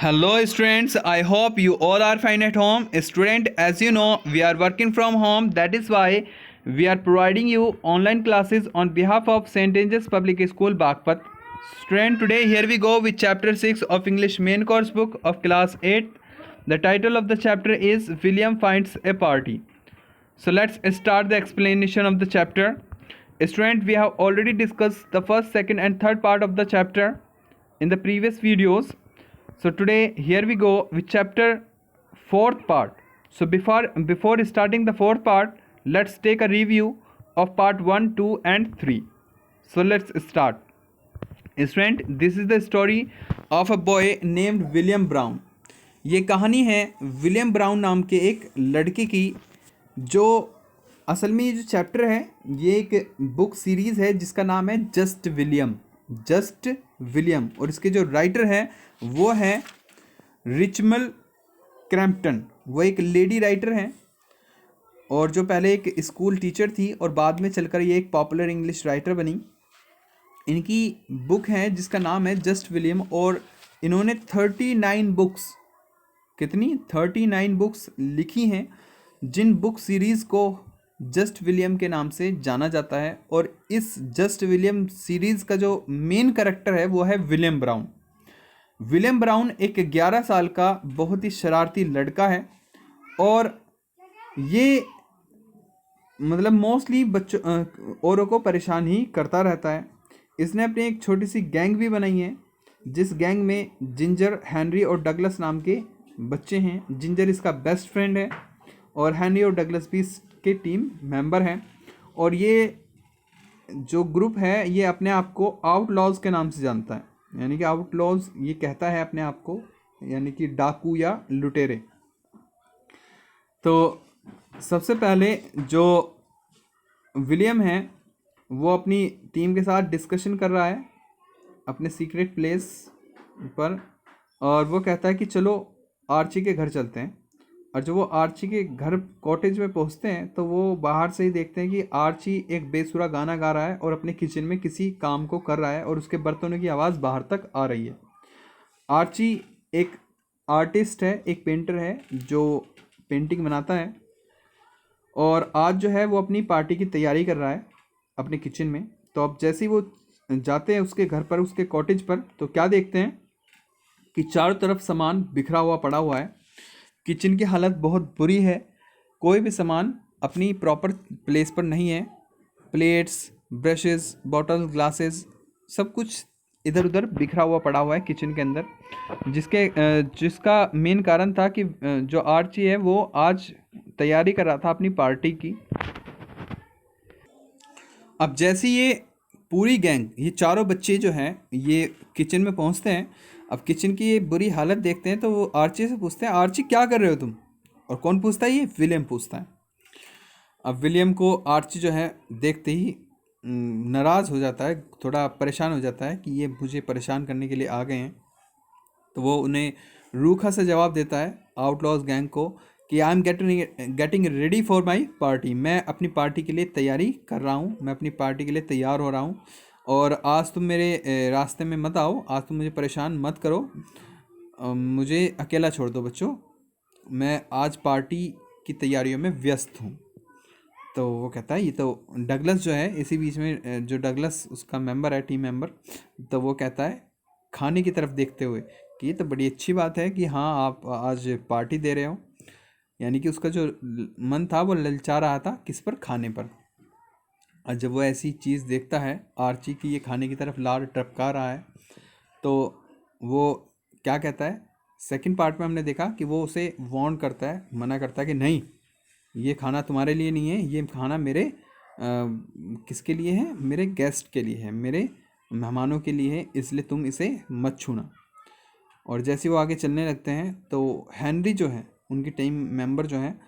Hello students, I hope you all are fine at home. Student, as you know, we are working from home. That is why we are providing you online classes on behalf of St. Angel's Public School, Bagpat. Student, today here we go with chapter 6 of English main course book of class 8. The title of the chapter is William Finds a Party. So let's start the explanation of the chapter. Student, we have already discussed the first, second and third part of the chapter in the previous videos. So today here we go with chapter fourth part. So before starting the fourth part, let's take a review of part 1, 2 and 3. So let's start. Student, this is the story of a boy named William Brown. ये कहानी है William brown नाम के एक लड़के की, जो असल में ये जो चैप्टर है ये एक बुक सीरीज़ है जिसका नाम है जस्ट विलियम और इसके जो राइटर है वो है रिचमल क्रैम्पटन। वो एक लेडी राइटर हैं और जो पहले एक स्कूल टीचर थी और बाद में चलकर ये एक पॉपुलर इंग्लिश राइटर बनी। इनकी बुक है जिसका नाम है जस्ट विलियम और इन्होंने 39 बुक्स 39 बुक्स लिखी हैं, जिन बुक सीरीज़ को जस्ट विलियम के नाम से जाना जाता है। और इस जस्ट विलियम सीरीज़ का जो मेन कैरेक्टर है वो है विलियम ब्राउन। विलियम ब्राउन एक 11 साल का बहुत ही शरारती लड़का है और ये मतलब मोस्टली बच्चों औरों को परेशान ही करता रहता है। इसने अपनी एक छोटी सी गैंग भी बनाई है, जिस गैंग में जिंजर, हेनरी और डगलस नाम के बच्चे हैं। जिंजर इसका बेस्ट फ्रेंड है और हेनरी और डगलस भी इसके टीम मेंबर हैं। और ये जो ग्रुप है ये अपने आप को आउटलॉज के नाम से जानता है, यानी कि आउटलॉज ये कहता है अपने आप को, यानी कि डाकू या लुटेरे। तो सबसे पहले जो विलियम है वो अपनी टीम के साथ डिस्कशन कर रहा है अपने सीक्रेट प्लेस पर, और वो कहता है कि चलो आर्ची के घर चलते हैं। और जब वो आर्ची के घर कॉटेज में पहुंचते हैं तो वो बाहर से ही देखते हैं कि आर्ची एक बेसुरा गाना गा रहा है और अपने किचन में किसी काम को कर रहा है और उसके बर्तनों की आवाज़ बाहर तक आ रही है। आर्ची एक आर्टिस्ट है, एक पेंटर है जो पेंटिंग बनाता है और आज जो है वो अपनी पार्टी की तैयारी कर रहा है अपने किचन में। तो अब जैसे ही वो जाते हैं उसके घर पर, उसके कॉटेज पर, तो क्या देखते हैं कि चारों तरफ सामान बिखरा हुआ पड़ा हुआ है। किचन की हालत बहुत बुरी है, कोई भी सामान अपनी प्रॉपर प्लेस पर नहीं है। प्लेट्स, ब्रशेस, बॉटल, ग्लासेस सब कुछ इधर उधर बिखरा हुआ पड़ा हुआ है किचन के अंदर, जिसका मेन कारण था कि जो आर्ची है वो आज तैयारी कर रहा था अपनी पार्टी की। अब जैसे ये पूरी गैंग, ये चारों बच्चे जो हैं ये किचन में पहुंचते हैं। अब किचन की ये बुरी हालत देखते हैं तो वो आर्ची से पूछते हैं, आर्ची क्या कर रहे हो तुम? और कौन पूछता है? ये विलियम पूछता है। अब विलियम को आर्ची जो है देखते ही नाराज़ हो जाता है, थोड़ा परेशान हो जाता है कि ये मुझे परेशान करने के लिए आ गए हैं। तो वो उन्हें रूखा से जवाब देता है आउटलॉज गैंग को कि I am getting ready for my party. मैं अपनी पार्टी के लिए तैयारी कर रहा हूँ, मैं अपनी पार्टी के लिए तैयार हो रहा हूँ और आज तुम मेरे रास्ते में मत आओ, आज तुम मुझे परेशान मत करो, मुझे अकेला छोड़ दो बच्चों, मैं आज पार्टी की तैयारियों में व्यस्त हूँ। तो वो कहता है, ये तो डगलस जो है, इसी बीच में जो डगलस उसका मेंबर है, टीम मेंबर, तो वो कहता है खाने की तरफ देखते हुए कि ये तो बड़ी अच्छी बात है कि हाँ आप आज पार्टी दे रहे हो। यानी कि उसका जो मन था वो ललचा रहा था किस पर? खाने पर। और जब वो ऐसी चीज़ देखता है आर्ची की ये खाने की तरफ लार टपका रहा है, तो वो क्या कहता है, सेकंड पार्ट में हमने देखा कि वो उसे वार्न करता है, मना करता है कि नहीं, ये खाना तुम्हारे लिए नहीं है, ये खाना मेरे किसके लिए है? मेरे गेस्ट के लिए है, मेरे मेहमानों के लिए है, इसलिए तुम इसे मत छूना। और जैसे वो आगे चलने लगते हैं तो हेनरी जो है, उनकी टीम मेंबर जो हैं,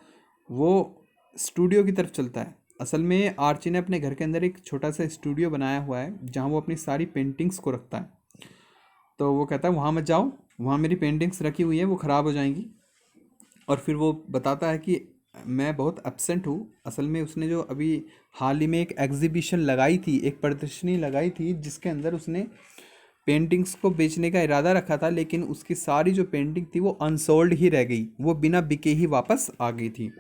वो स्टूडियो की तरफ चलता है। असल में आर्ची ने अपने घर के अंदर एक छोटा सा स्टूडियो बनाया हुआ है जहाँ वो अपनी सारी पेंटिंग्स को रखता है। तो वो कहता है वहाँ मत जाओ, वहाँ मेरी पेंटिंग्स रखी हुई है, वो ख़राब हो जाएंगी। और फिर वो बताता है कि मैं बहुत एब्सेंट हूँ। असल में उसने जो अभी हाल ही में एक एग्जीबिशन लगाई थी, एक प्रदर्शनी लगाई थी, जिसके अंदर उसने पेंटिंग्स को बेचने का इरादा रखा था, लेकिन उसकी सारी जो पेंटिंग थी वो अनसोल्ड ही रह गई, वो बिना बिके ही वापस आ गई थी।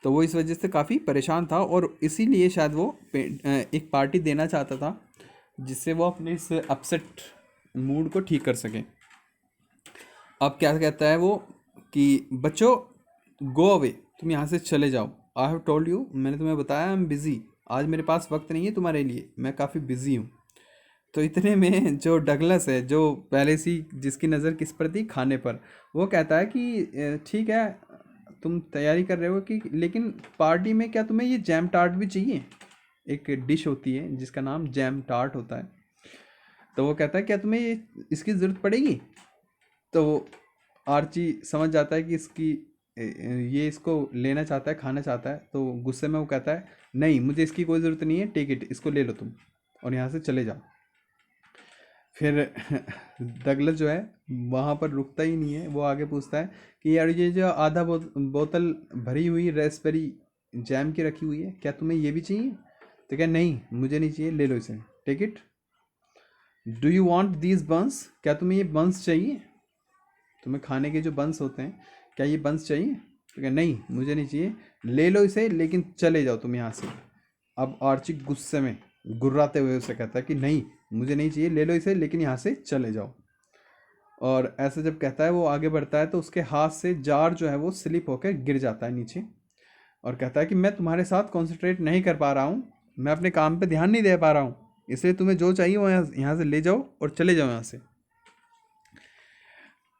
तो वो इस वजह से काफ़ी परेशान था और इसीलिए शायद वो एक पार्टी देना चाहता था जिससे वो अपने इस अपसेट मूड को ठीक कर सके। अब क्या कहता है वो कि बच्चों गो अवे, तुम यहाँ से चले जाओ। आई हैव टोल्ड यू, मैंने तुम्हें बताया आई एम बिज़ी, आज मेरे पास वक्त नहीं है तुम्हारे लिए, मैं काफ़ी बिज़ी हूँ। तो इतने में जो डगलस है, जो पहले से जिसकी नज़र किस पर थी, खाने पर, वो कहता है कि ठीक है तुम तैयारी कर रहे हो कि, लेकिन पार्टी में क्या तुम्हें ये जैम टार्ट भी चाहिए? एक डिश होती है जिसका नाम जैम टार्ट होता है। तो वो कहता है क्या तुम्हें ये इसकी ज़रूरत पड़ेगी? तो आर्ची समझ जाता है कि ये इसको लेना चाहता है, खाना चाहता है, तो गुस्से में वो कहता है नहीं मुझे इसकी कोई ज़रूरत नहीं है, टेक इट, इसको ले लो तुम और यहाँ से चले जाओ। फिर डगलस जो है वहाँ पर रुकता ही नहीं है, वो आगे पूछता है कि यार ये जो आधा बोतल भरी हुई रेस्पबेरी जैम की रखी हुई है, क्या तुम्हें ये भी चाहिए? तो क्या नहीं मुझे नहीं चाहिए, ले लो इसे, take it. Do you want these buns, क्या तुम्हें ये बंस चाहिए? तुम्हें खाने के जो बंस होते हैं, क्या ये बंस चाहिए? तो क्या नहीं मुझे नहीं चाहिए, ले लो इसे लेकिन चले जाओ तुम यहाँ से। अब आर्ची गुस्से में गुर्राते हुए उसे कहता है कि नहीं मुझे नहीं चाहिए, ले लो इसे लेकिन यहाँ से चले जाओ। और ऐसे जब कहता है वो आगे बढ़ता है तो उसके हाथ से जार जो है वो स्लिप होकर गिर जाता है नीचे और कहता है कि मैं तुम्हारे साथ कॉन्सेंट्रेट नहीं कर पा रहा हूँ, मैं अपने काम पे ध्यान नहीं दे पा रहा हूँ, इसलिए तुम्हें जो चाहिए वो यहाँ से ले जाओ और चले जाओ यहाँ से।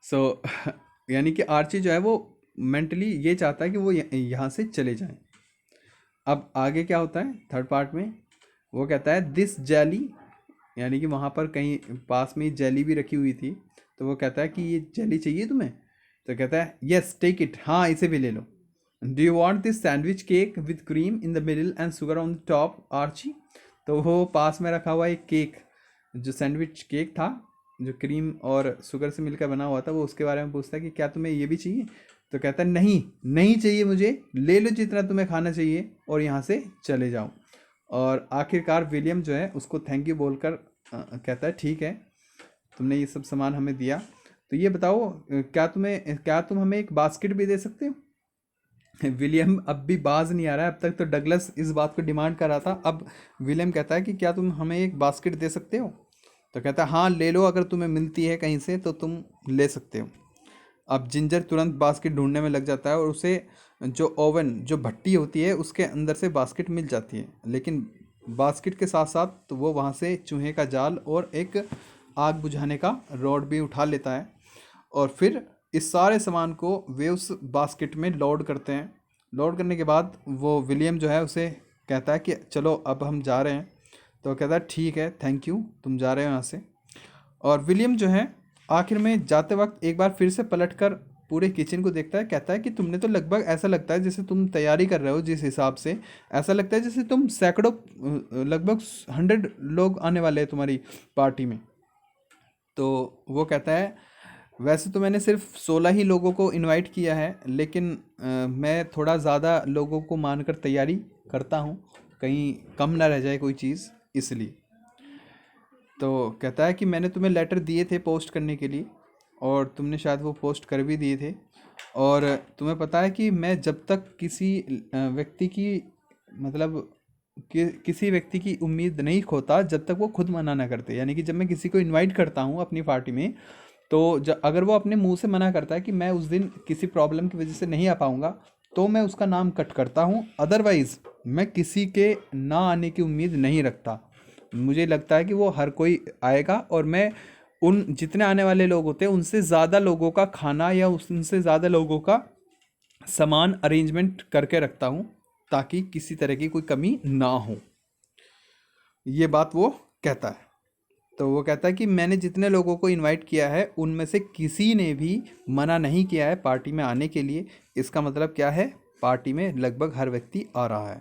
सो यानी कि आर्ची जो है वो मेंटली ये चाहता है कि वो यहाँ से चले जाएं। अब आगे क्या होता है थर्ड पार्ट में, वो कहता है दिस जेली, यानी कि वहाँ पर कहीं पास में जेली भी रखी हुई थी, तो वो कहता है कि ये जेली चाहिए तुम्हें? तो कहता है यस टेक इट, हाँ इसे भी ले लो। Do you want this sandwich cake with cream in the middle and sugar on the top Archie? तो वो पास में रखा हुआ एक केक, जो सैंडविच केक था जो क्रीम और शुगर से मिलकर बना हुआ था, वो उसके बारे में पूछता है कि क्या तुम्हें ये भी चाहिए? तो कहता है नहीं नहीं चाहिए मुझे, ले लो जितना तुम्हें खाना चाहिए और यहाँ से चले जाओ। और आखिरकार विलियम जो है उसको थैंक यू बोलकर कहता है ठीक है तुमने ये सब सामान हमें दिया, तो ये बताओ क्या तुम हमें एक बास्केट भी दे सकते हो? विलियम अब भी बाज नहीं आ रहा है, अब तक तो डगलस इस बात को डिमांड कर रहा था, अब विलियम कहता है कि क्या तुम हमें एक बास्केट दे सकते हो? तो कहता है हाँ ले लो, अगर तुम्हें मिलती है कहीं से तो तुम ले सकते हो। अब जिंजर तुरंत बास्केट ढूंढने में लग जाता है और उसे जो ओवन जो भट्टी होती है उसके अंदर से बास्केट मिल जाती है, लेकिन बास्केट के साथ साथ तो वो वहाँ से चूहे का जाल और एक आग बुझाने का रॉड भी उठा लेता है और फिर इस सारे सामान को वे उस बास्केट में लोड करते हैं। लोड करने के बाद वो विलियम जो है उसे कहता है कि चलो अब हम जा रहे हैं। तो कहता है ठीक है थैंक यू, तुम जा रहे हो यहाँ से। और विलियम जो है आखिर में जाते वक्त एक बार फिर से पलटकर पूरे किचन को देखता है, कहता है कि तुमने तो लगभग ऐसा लगता है जैसे तुम तैयारी कर रहे हो, जिस हिसाब से ऐसा लगता है जैसे तुम सैकड़ों लगभग 100 लोग आने वाले हैं तुम्हारी पार्टी में। तो वो कहता है वैसे तो मैंने सिर्फ 16 ही लोगों को इनवाइट किया है, लेकिन मैं थोड़ा ज़्यादा लोगों को मानकर तैयारी करता हूँ, कहीं कम ना रह जाए कोई चीज़, इसलिए। तो कहता है कि मैंने तुम्हें लेटर दिए थे पोस्ट करने के लिए और तुमने शायद वो पोस्ट कर भी दिए थे, और तुम्हें पता है कि मैं जब तक किसी व्यक्ति की मतलब किसी व्यक्ति की उम्मीद नहीं खोता जब तक वो खुद मना ना करते। यानी कि जब मैं किसी को इनवाइट करता हूँ अपनी पार्टी में, तो अगर वो अपने मुंह से मना करता है कि मैं उस दिन किसी प्रॉब्लम की वजह से नहीं आ पाऊँगा, तो मैं उसका नाम कट करता हूँ, अदरवाइज़ मैं किसी के ना आने की उम्मीद नहीं रखता। मुझे लगता है कि वो हर कोई आएगा और मैं उन जितने आने वाले लोग होते हैं उनसे ज़्यादा लोगों का खाना या उनसे ज़्यादा लोगों का सामान अरेंजमेंट करके रखता हूँ ताकि किसी तरह की कोई कमी ना हो। ये बात वो कहता है। तो वो कहता है कि मैंने जितने लोगों को इनवाइट किया है उनमें से किसी ने भी मना नहीं किया है पार्टी में आने के लिए। इसका मतलब क्या है, पार्टी में लगभग हर व्यक्ति आ रहा है।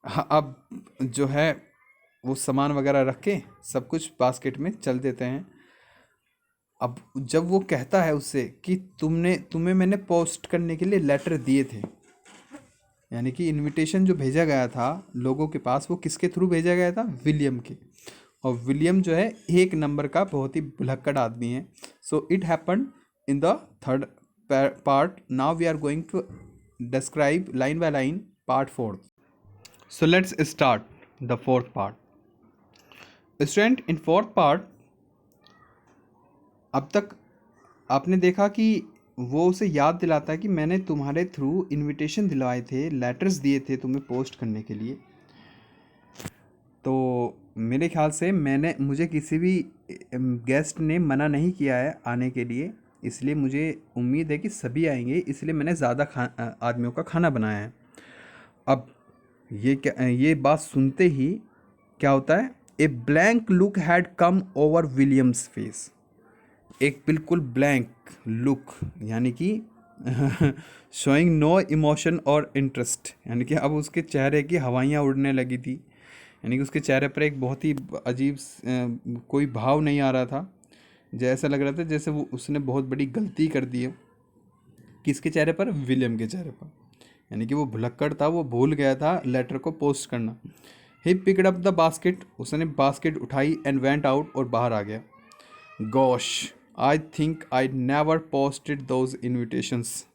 हाँ, अब जो है वो सामान वगैरह रख के सब कुछ बास्केट में चल देते हैं। अब जब वो कहता है उससे कि तुम्हें मैंने पोस्ट करने के लिए लेटर दिए थे, यानी कि इनविटेशन जो भेजा गया था लोगों के पास वो किसके थ्रू भेजा गया था, विलियम के। और विलियम जो है 1 नंबर का बहुत ही भुलक्कड़ आदमी है. So it happen in the third part. Now we are going to describe line by line part 4. So let's start the 4th part. Student, in 4th part अब तक आपने देखा कि वो उसे याद दिलाता है कि मैंने तुम्हारे थ्रू इनविटेशन दिलवाए थे, लेटर्स दिए थे तुम्हें पोस्ट करने के लिए. तो मेरे ख्याल से मुझे किसी भी गेस्ट ने मना नहीं किया है आने के लिए, इसलिए मुझे उम्मीद है कि सभी आएंगे, इसलिए मैंने ज़्यादा आदमियों का खाना बनाया है. अब ये बात सुनते ही क्या होता है? A blank look had come over Williams face. एक बिल्कुल ब्लैंक लुक, यानी कि शोइंग नो इमोशन और इंटरेस्ट, यानी कि अब उसके चेहरे की हवाइयाँ उड़ने लगी थी. यानी कि उसके चेहरे पर एक बहुत ही अजीब कोई भाव नहीं आ रहा था. जैसा लग रहा था जैसे उसने बहुत बड़ी गलती कर दी है. किसके चेहरे पर? विलियम के चेहरे पर. यानी कि वो भुलक्कड़ था, वो भूल गया था लेटर को पोस्ट करना. He picked up the basket. उसने बास्केट उठाई एंड वेंट आउट, और बाहर आ गया. Gosh, I think I never posted those invitations.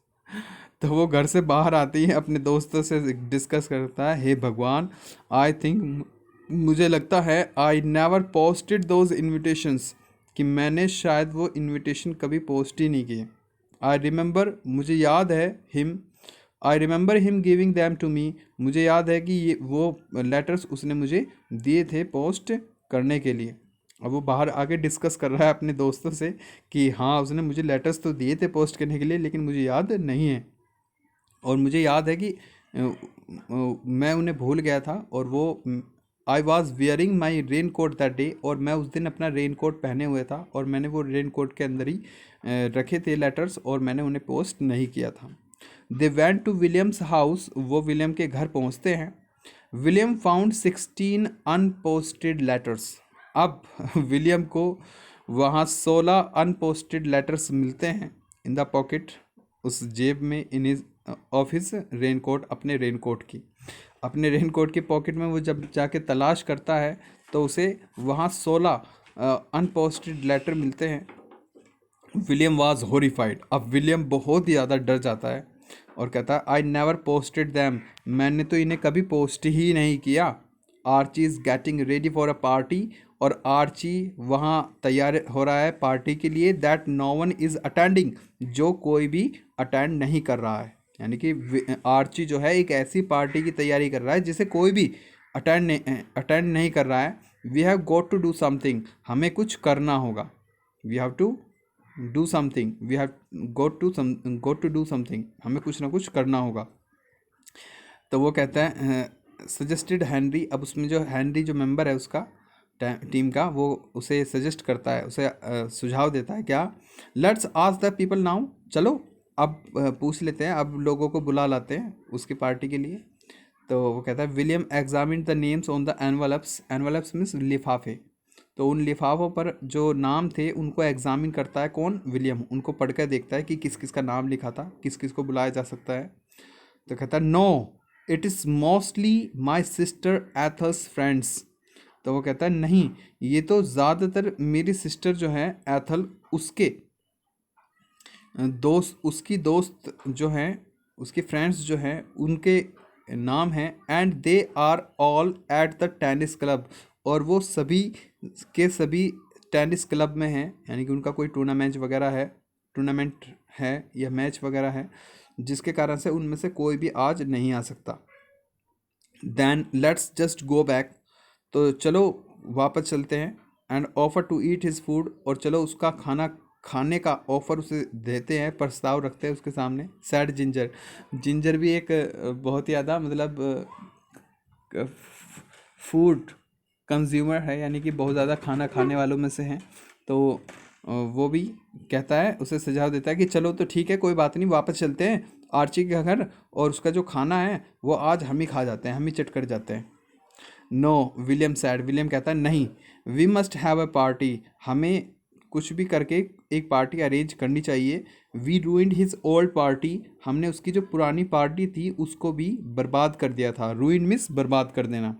तो वो घर से बाहर आते ही अपने दोस्तों से डिस्कस करता है, हे भगवान, आई थिंक, मुझे लगता है, I never posted those invitations, कि मैंने शायद वो इन्विटेशन कभी पोस्ट ही नहीं किए. आई रिमेंबर, मुझे याद है, I remember him giving them to me. मुझे याद है कि ये वो लेटर्स उसने मुझे दिए थे पोस्ट करने के लिए. अब वो बाहर आके डिस्कस कर रहा है अपने दोस्तों से कि हाँ, उसने मुझे लेटर्स तो दिए थे पोस्ट करने के लिए, लेकिन मुझे याद नहीं है. और मुझे याद है कि मैं उन्हें भूल गया था. और वो I was wearing my rain coat that day. और मैं उस दिन अपना रेन कोट पहने हुए था, और मैंने वो रेन कोट के अंदर ही रखे थे लेटर्स, और मैंने उन्हें पोस्ट नहीं किया था. They went to Williams house. वो विलियम के घर पहुंचते हैं. William found 16 unposted letters. अब विलियम को वहाँ 16 अनपोस्टेड लेटर्स मिलते हैं इन द पॉकेट, उस जेब में, इन हिज ऑफिस रेनकोट, अपने रेनकोट की पॉकेट में. वो जब जाके तलाश करता है तो उसे वहाँ 16 अनपोस्टेड लेटर मिलते हैं. William was horrified. अब विलियम बहुत ही ज़्यादा डर जाता है और कहता है, आई नेवर पोस्टेड दैम. मैंने तो इन्हें कभी पोस्ट ही नहीं किया. Archie is getting ready for a party. और आर्ची वहाँ तैयार हो रहा है पार्टी के लिए. That no one is attending. जो कोई भी अटेंड नहीं कर रहा है. यानी कि आर्ची जो है एक ऐसी पार्टी की तैयारी कर रहा है जिसे कोई भी अटेंड नहीं कर रहा है. We have got to do something. हमें कुछ करना होगा. We have to do something. We have got to do something. हमें कुछ ना कुछ करना होगा. तो वो कहता है, सजेस्टेड हैंनरी. अब उसमें जो हैंनरी जो मेंबर है उसका टीम का, वो उसे सजेस्ट करता है, उसे सुझाव देता है. क्या? Let's ask the people now. चलो अब पूछ लेते हैं, अब लोगों को बुला लाते हैं उसकी पार्टी के लिए. तो वो कहता है, William examine the names on the envelopes. Envelopes means लिफाफे. तो उन लिफाफों पर जो नाम थे उनको एग्जामिन करता है. कौन? विलियम. उनको पढ़ कर देखता है कि किस किस का नाम लिखा था, किस किस को बुलाया जा सकता है. तो कहता है, no, it is mostly my sister Ethel's friends. तो वो कहता है, नहीं, ये तो ज़्यादातर मेरी सिस्टर जो है एथल, उसके उसकी दोस्त जो हैं, उसके फ्रेंड्स जो हैं, उनके नाम हैं. And they are all at the tennis club. और वो सभी के सभी टेनिस क्लब में हैं. यानी कि उनका कोई टूर्नामेंट है या मैच वगैरह है, जिसके कारण से उनमें से कोई भी आज नहीं आ सकता. Then let's just go back. तो चलो वापस चलते हैं. And offer to eat his food. और चलो उसका खाना खाने का ऑफर उसे देते हैं, प्रस्ताव रखते हैं उसके सामने. सैड जिंजर भी एक बहुत ही ज़्यादा मतलब फूड कंज्यूमर है, यानी कि बहुत ज़्यादा खाना खाने वालों में से हैं. तो वो भी कहता है, उसे सुझाव देता है कि चलो तो ठीक है, कोई बात नहीं, वापस चलते हैं आर्ची के घर, और उसका जो खाना है वो आज हम ही खा जाते हैं, हम ही चट कर जाते हैं. No, William sad. विलियम कहता है, नहीं, we must have a party. हमें कुछ भी करके एक पार्टी अरेंज करनी चाहिए. We ruined his old party. हमने उसकी जो पुरानी पार्टी थी उसको भी बर्बाद कर दिया था. रूइंड मीन्स बर्बाद कर देना.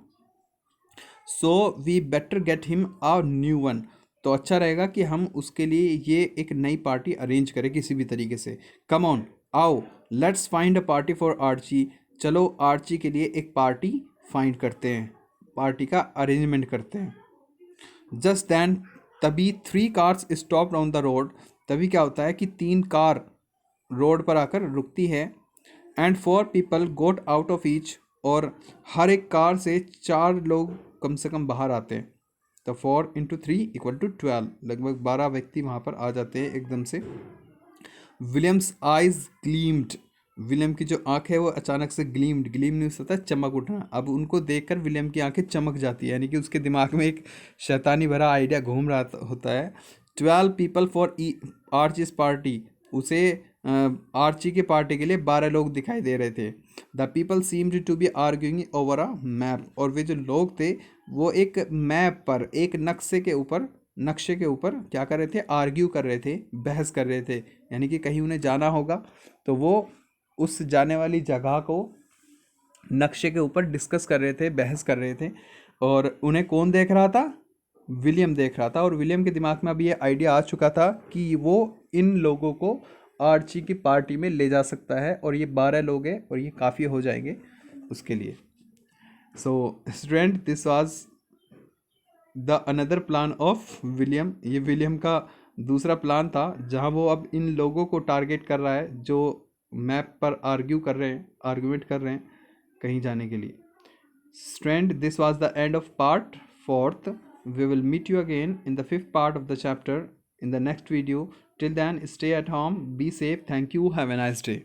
So we better get him a new one. तो अच्छा रहेगा कि हम उसके लिए ये एक नई पार्टी अरेंज करें किसी भी तरीके से। कम ऑन, आओ, let's find a party for Archie. चलो आर्ची के लिए एक पार्टी फाइंड करते हैं, पार्टी का अरेंजमेंट करते हैं। जस्ट दैन, तभी 3 cars stopped on the road. तभी क्या होता है कि 3 कार रोड पर आकर रुकती है। And 4 people got out of each, और हर एक कार से 4 लोग कम से कम बाहर आते हैं। तो 4 × 3 = 12, लगभग 12 व्यक्ति वहाँ पर आ जाते हैं एकदम से। Williams eyes gleamed. विलियम की जो आंख है वो अचानक से ग्लीम्ड, ग्लीम न्यूज होता है चमक उठना। अब उनको देखकर विलियम की आंखें चमक जाती है, यानी कि उसके दिमाग में एक शैतानी भरा आइडिया घूम रहा होता है। 12 पीपल फॉर आर्चीज पार्टी। उसे आर्ची की पार्टी के लिए 12 लोग दिखाई दे रहे थे। The people seemed to be arguing over a map. और वे जो लोग थे वो एक मैप पर, एक नक्शे के ऊपर क्या कर रहे थे, आर्ग्यू कर रहे थे, बहस कर रहे थे। यानी कि कहीं उन्हें जाना होगा तो वो उस जाने वाली जगह को नक्शे के ऊपर डिस्कस कर रहे थे, बहस कर रहे थे। और उन्हें कौन देख रहा था? विलियम देख रहा था। और विलियम के दिमाग में अभी ये आइडिया आ चुका था कि वो इन लोगों को आर्ची की पार्टी में ले जा सकता है, और ये 12 लोग हैं और ये काफ़ी हो जाएंगे उसके लिए। So student, this was the another plan of William. ये विलियम का दूसरा प्लान था, जहां वो अब इन लोगों को टारगेट कर रहा है जो मैप पर आर्ग्यूमेंट कर रहे हैं कहीं जाने के लिए। Student, this was the end of part 4th। We will meet you again in the 5th part of the chapter in the next video. Till then, stay at home, be safe. Thank you. Have a nice day.